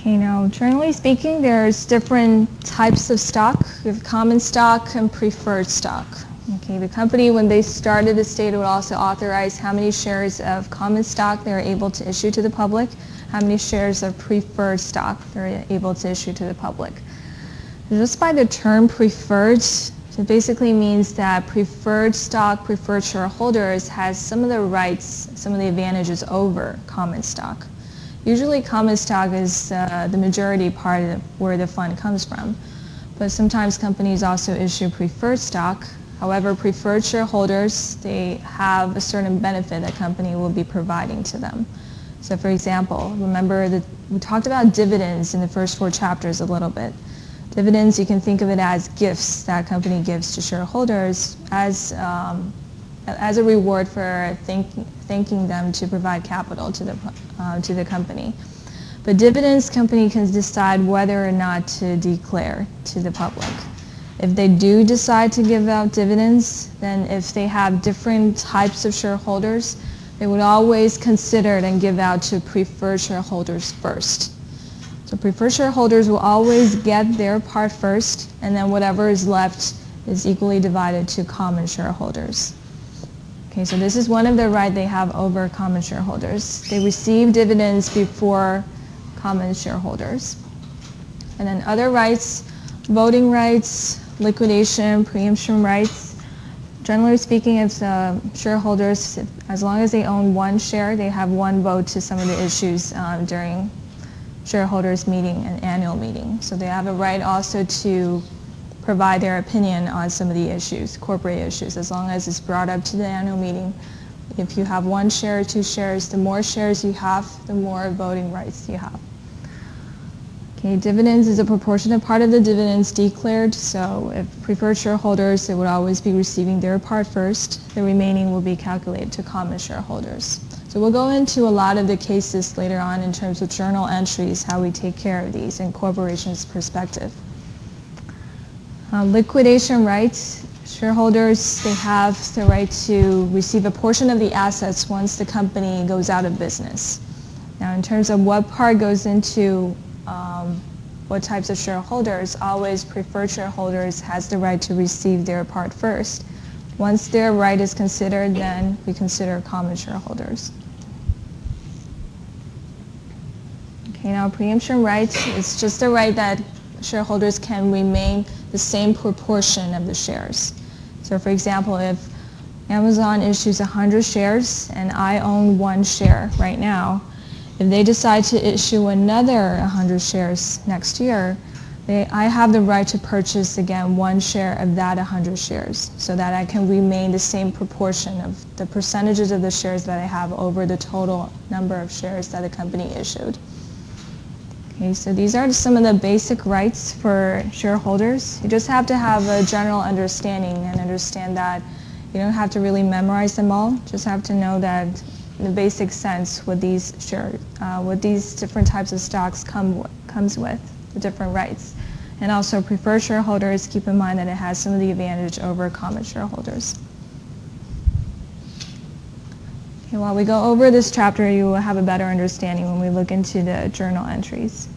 Okay, now generally speaking, there's different types of stock. We have common stock and preferred stock. Okay, the company, when they started the state, would also authorize how many shares of common stock they're able to issue to the public, how many shares of preferred stock they're able to issue to the public. Just by the term preferred, it basically means that preferred stock, preferred shareholders has some of the rights, some of the advantages over common stock. Usually common stock is the majority part of where the fund comes from, but sometimes companies also issue preferred stock. However, preferred shareholders, they have a certain benefit that company will be providing to them. So for example, remember that we talked about dividends in the first 4 chapters a little bit. Dividends, you can think of it as gifts that a company gives to shareholders as a reward for thanking them to provide capital to the company. But dividends, company can decide whether or not to declare to the public. If they do decide to give out dividends, then if they have different types of shareholders, they would always consider it and give out to preferred shareholders first. So preferred shareholders will always get their part first, and then whatever is left is equally divided to common shareholders. Okay, so this is one of the rights they have over common shareholders. They receive dividends before common shareholders. And then other rights, voting rights, liquidation, preemption rights. Generally speaking, if the shareholders, as long as they own 1 share, they have 1 vote to some of the issues during shareholders meeting and annual meeting. So they have a right also to provide their opinion on some of the issues, corporate issues, as long as it's brought up to the annual meeting. If you have 1 share or 2 shares, the more shares you have, the more voting rights you have. Okay, dividends is a proportionate part of the dividends declared, so if preferred shareholders, they would always be receiving their part first. The remaining will be calculated to common shareholders. So we'll go into a lot of the cases later on in terms of journal entries, how we take care of these in corporation's perspective. Liquidation rights. Shareholders, they have the right to receive a portion of the assets once the company goes out of business. Now in terms of what part goes into what types of shareholders, always preferred shareholders has the right to receive their part first. Once their right is considered, then we consider common shareholders. Okay, now preemption rights is just a right that shareholders can remain the same proportion of the shares. So for example, if Amazon issues 100 shares and I own 1 share right now, if they decide to issue another 100 shares next year, I have the right to purchase again 1 share of that 100 shares so that I can remain the same proportion of the percentages of the shares that I have over the total number of shares that the company issued. Okay, so these are some of the basic rights for shareholders. You just have to have a general understanding and understand that you don't have to really memorize them all. Just have to know that in the basic sense what these different types of stocks comes with, the different rights. And also preferred shareholders, keep in mind that it has some of the advantage over common shareholders. Okay, while we go over this chapter, you will have a better understanding when we look into the journal entries.